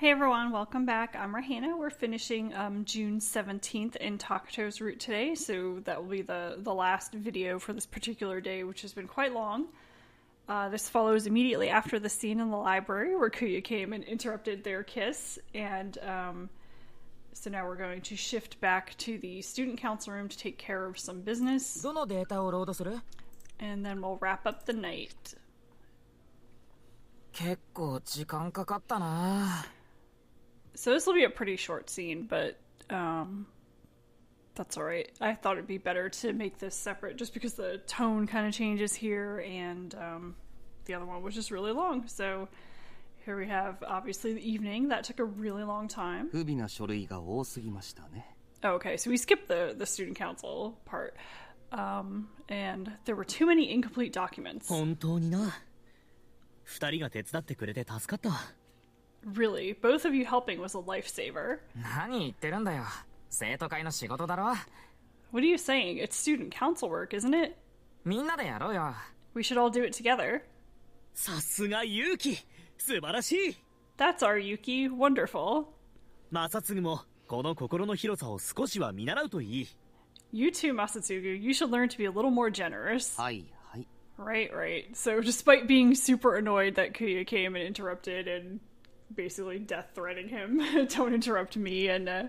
Hey everyone, welcome back. I'm Rahina. We're finishing June 17th in Takato's route today, so that will be the last video for this particular day, which has been quite long. This follows immediately after the scene in the library where Kuya came and interrupted their kiss, and so now we're going to shift back to the student council room to take care of some business, and then we'll wrap up the night. 結構時間かかったな。 So this will be a pretty short scene, but that's alright. I thought it'd be better to make this separate just because the tone kind of changes here, and the other one was just really long. So here we have, obviously, the evening. That took a really long time. 不備な書類が多すぎましたね。 Oh, okay, so we skipped the student council part. And there were too many incomplete documents. 本当にな。二人が手伝ってくれて助かった。 Really, both of you helping was a lifesaver. 何言ってるんだよ。生徒会の仕事だろ。 What are you saying? It's student council work, isn't it? みんなでやろうよ。 We should all do it together. さすが勇気、素晴らしい。 That's our Yuki. Wonderful. 正嗣もこの心の広さを少しは見習うといい。 You too, Masatsugu. You should learn to be a little more generous. はいはい。 Right. So despite being super annoyed that Kuya came and interrupted and basically death-threatening him, don't interrupt me and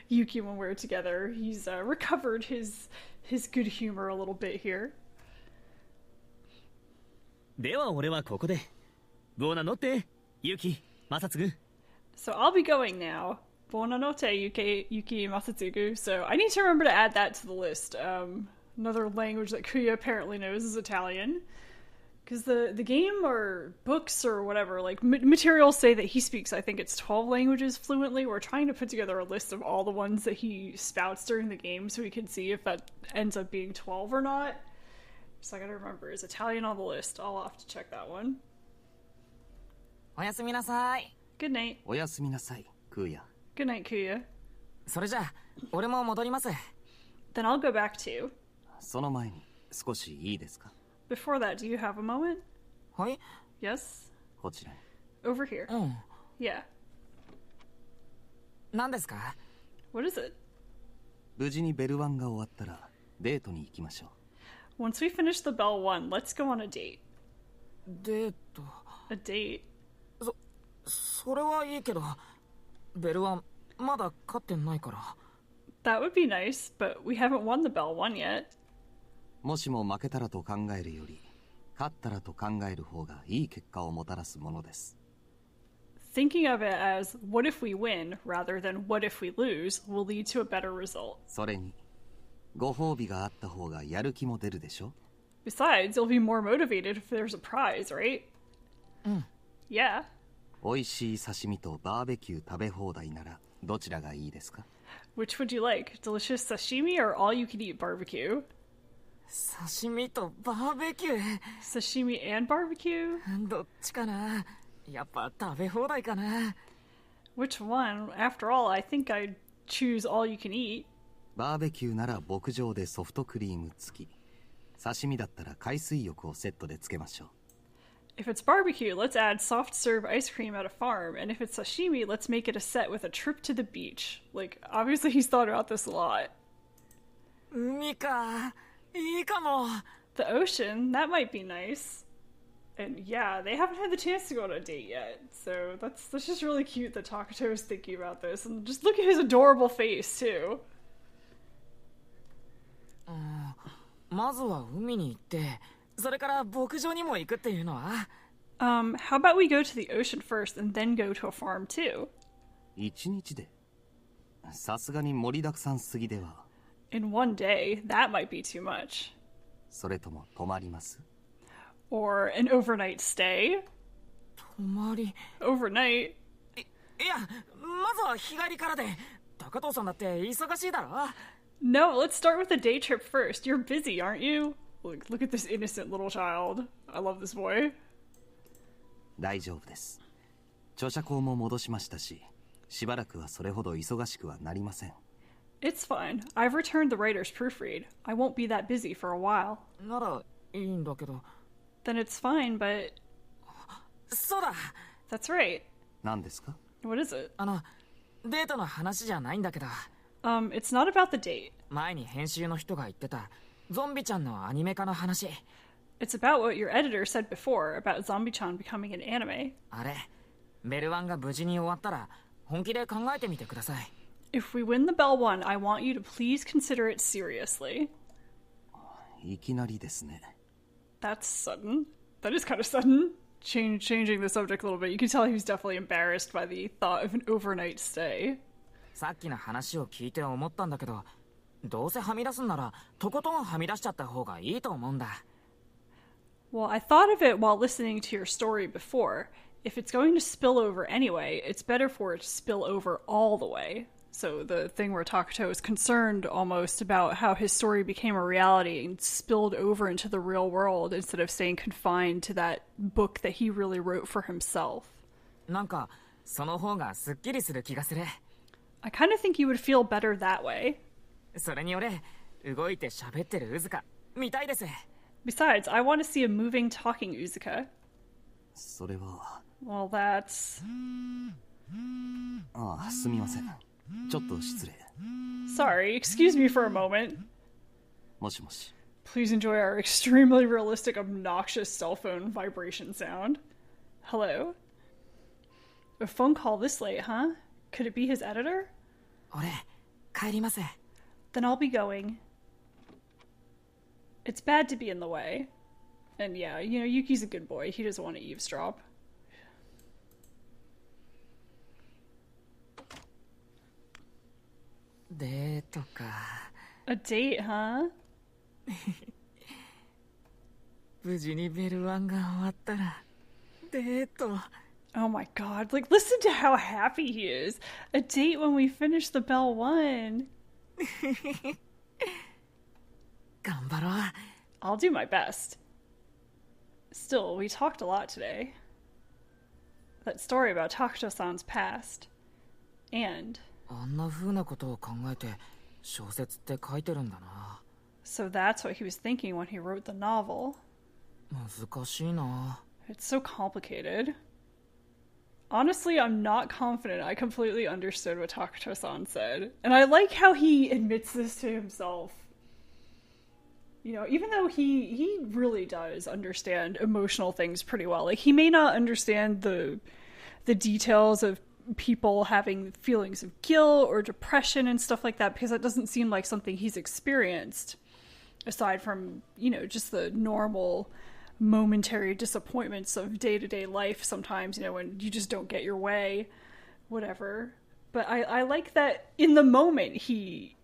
Yuki when we're together, he's recovered his good humor a little bit here. では俺はここで。ボーナノって、勇気、正嗣。 So I'll be going now. Buonanotte, Yuki Masatsugu. So I need to remember to add that to the list. Another language that Kuya apparently knows is Italian. Because the game or books or whatever, like materials say that he speaks, I think it's 12 languages fluently. We're trying to put together a list of all the ones that he spouts during the game so we can see if that ends up being 12 or not. So I gotta remember, is Italian on the list? I'll have to check that one. おやすみなさい。 Good night. おやすみなさい、クーヤ。 Good night, Kuya. それじゃあ、俺も戻ります。 Then I'll go back too. その前に少しいいですか？ Before that, do you have a moment? はい。 Yes? こちらに。 Over here. うん。 Yeah. 何ですか？ What is it? 無事にベル1が終わったらデートに行きましょう。 Once we finish the bell 1, let's go on a date. デート。 A date? それはいいけど、ベルはまだ勝ってないから。 That would be nice, but we haven't won the bell 1 yet. もしも負けたらと考えるより、勝ったらと考える方がいい結果をもたらすものです。 Thinking of it as, what if we win, rather than what if we lose, will lead to a better result. それに、ご褒美があった方がやる気も出るでしょ？ Besides, you'll be more motivated if there's a prize, right? うん。 Yeah. 美味しい刺身とバーベキュー食べ放題ならどちらがいいですか？ Which would you like? Delicious sashimi or all-you-can-eat barbecue? 刺身とバーベキュー。 Sashimi and barbecue? どっちかな。やっぱ食べ放題かな。 Which one? After all, I think I'd choose all-you-can-eat. バーベキューなら牧場でソフトクリーム付き。刺身だったら海水浴をセットでつけましょう。 If it's barbecue, let's add soft serve ice cream at a farm. And if it's sashimi, let's make it a set with a trip to the beach. Like, obviously he's thought about this a lot. 海か。いいかも。 The ocean, that might be nice. And yeah, they haven't had the chance to go on a date yet. So that's just really cute that Takato is thinking about this. And just look at his adorable face, too. まずは海に行って、それから牧場にも行くっていうのは？ How about we go to the ocean first and then go to a farm, too? 一日でさすがに盛りだくさんすぎでは。 In one day, that might be too much. それとも泊まります？ Or an overnight stay? 泊まり。 Overnight? いや、まずは日帰りからで。高藤さんだって忙しいだろ？ No, let's start with the day trip first. You're busy, aren't you? Look at this innocent little child. I love this boy. 大丈夫です。著者稿も戻しましたし、しばらくはそれほど忙しくはなりません。It's fine. I've returned the writer's proofread. I won't be that busy for a while. ならいいんだけど。Then it's fine, but... そうだ。 That's right. 何ですか？ What is it? デートの話じゃないんだけど、 It's not about the date. 前に編集の人が言ってたゾンビちゃんのアニメ化の話。 It's about what your editor said before about Zombie-chan becoming an anime. あれ、ベルワンが無事に終わったら本気で考えてみてください。 If we win the Bell One, I want you to please consider it seriously. いきなりですね。 That's sudden. That is kind of sudden. Changing the subject a little bit. You can tell he was definitely embarrassed by the thought of an overnight stay. さっきの話を聞いて思ったんだけど、どうせはみ出すんならとことんはみ出しちゃった方がいいと思うんだ。 Well, I thought of it while listening to your story before. If it's going to spill over anyway, it's better for it to spill over all the way. So the thing where Takato is concerned almost about how his story became a reality and spilled over into the real world instead of staying confined to that book that he really wrote for himself. なんかその方がすっきりする気がする。 I kind of think you would feel better that way. それに俺、動いて喋ってるウズカ見たいです。 Besides, I want to see a moving talking Uzuka. それは。 Well, that's... ああ、すみません。ちょっと失礼。 Sorry, excuse me for a moment. もしもし。 Please enjoy our extremely realistic, obnoxious cell phone vibration sound. Hello? A phone call this late, huh? Could it be his editor? 俺、帰ります。 Then I'll be going. It's bad to be in the way. And yeah, you know, Yuki's a good boy. He doesn't want to eavesdrop. Date か。 A date, huh? 無事にベルワンが終わったらデート。 Oh my god, like listen to how happy he is. A date when we finish the Bell One. 頑張ろう。 I'll do my best. Still, we talked a lot today. That story about Takato-san's past. And... あんな風なことを考えて小説って書いてるんだな。 So that's what he was thinking when he wrote the novel. 難しいな。 It's so complicated. Honestly, I'm not confident I completely understood what Takato-san said. And I like how he admits this to himself. You know, even though he really does understand emotional things pretty well. Like, he may not understand the details of people having feelings of guilt or depression and stuff like that, because that doesn't seem like something he's experienced, aside from, you know, just the normal momentary disappointments of day-to-day life sometimes, you know, when you just don't get your way, whatever. But I like that in the moment he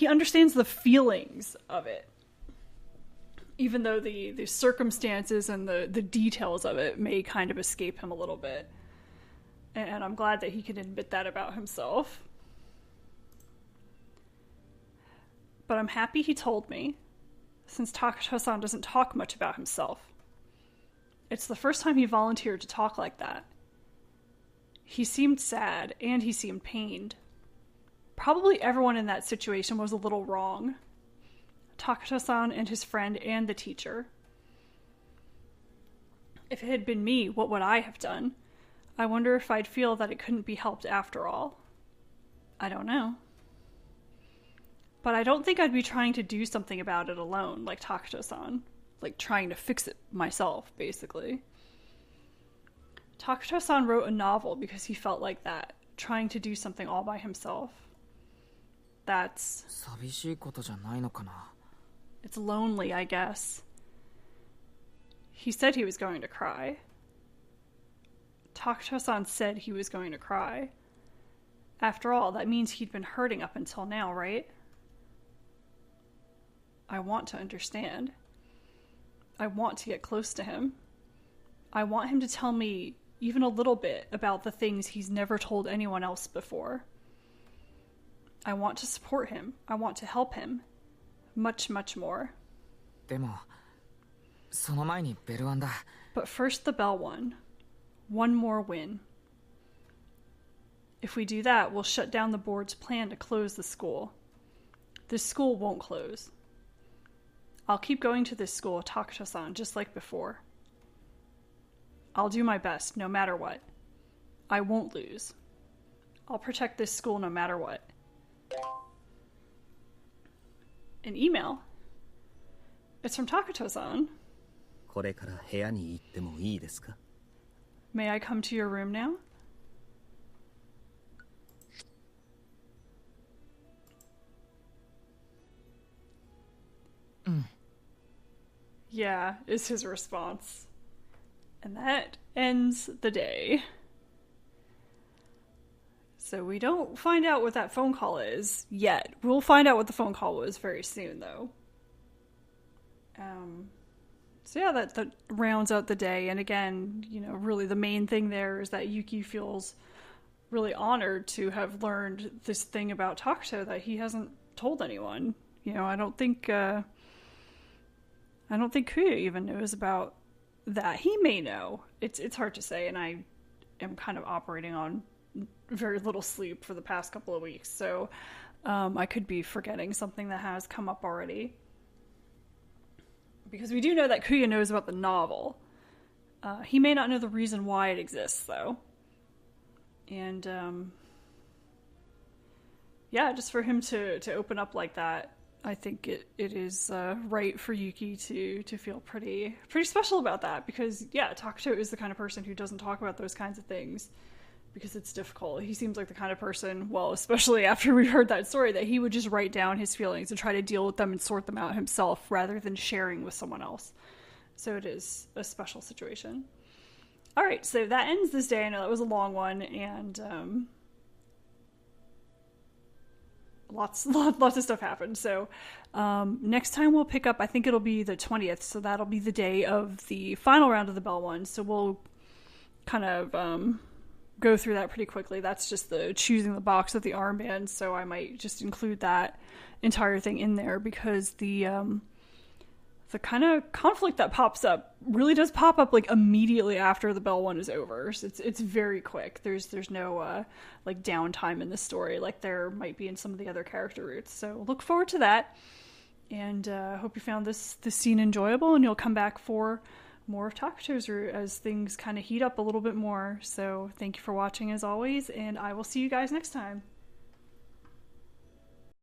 understands the feelings of it, even though the circumstances and the details of it may kind of escape him a little bit. And I'm glad that he can admit that about himself. But I'm happy he told me, since Takato-san doesn't talk much about himself. It's the first time he volunteered to talk like that. He seemed sad, and he seemed pained. Probably everyone in that situation was a little wrong. Takato-san and his friend and the teacher. If it had been me, what would I have done? I wonder if I'd feel that it couldn't be helped after all. I don't know. But I don't think I'd be trying to do something about it alone, like Takato-san. Like, trying to fix it myself, basically. Takato-san wrote a novel because he felt like that, trying to do something all by himself. That's... 寂しいことじゃないのかな。 It's lonely, I guess. He said he was going to cry. Takato-san said he was going to cry. After all, that means he'd been hurting up until now, right? I want to understand. I want to get close to him. I want him to tell me even a little bit about the things he's never told anyone else before. I want to support him. I want to help him. Much, much more. でも、その前にベルワンだ。 But first the Bell One. One more win. If we do that, we'll shut down the board's plan to close the school. This school won't close. I'll keep going to this school, Takato-san, just like before. I'll do my best, no matter what. I won't lose. I'll protect this school no matter what. An email. It's from Takato-san. これから部屋に行ってもいいですか? May I come to your room now? Yeah, is his response. And that ends the day. So we don't find out what that phone call is yet. We'll find out what the phone call was very soon, though. So yeah, that rounds out the day. And again, you know, really the main thing there is that Yuki feels really honored to have learned this thing about Takato that he hasn't told anyone. You know, I don't think Kuya even knows about that. He may know. It's hard to say, and I am kind of operating on very little sleep for the past couple of weeks, so I could be forgetting something that has come up already. Because we do know that Kuya knows about the novel. He may not know the reason why it exists, though. And, yeah, just for him to open up like that, I think it is right for Yuki to feel pretty special about that. Because, yeah, Takato is the kind of person who doesn't talk about those kinds of things because it's difficult. He seems like the kind of person, well, especially after we heard that story, that he would just write down his feelings and try to deal with them and sort them out himself rather than sharing with someone else. So it is a special situation. All right, so that ends this day. I know that was a long one, and lots of stuff happened. So next time we'll pick up, I think it'll be the 20th, so that'll be the day of the final round of the Bell one. So we'll kind of go through that pretty quickly. That's just the choosing the box of the armband, so I might just include that entire thing in there because the kind of conflict that pops up really does pop up like immediately after the Bell one is over. So it's very quick. There's no like downtime in the story like there might be in some of the other character routes. So look forward to that, and hope you found this scene enjoyable, and you'll come back for more of Takato's route as things kind of heat up a little bit more. So thank you for watching as always, and I will see you guys next time.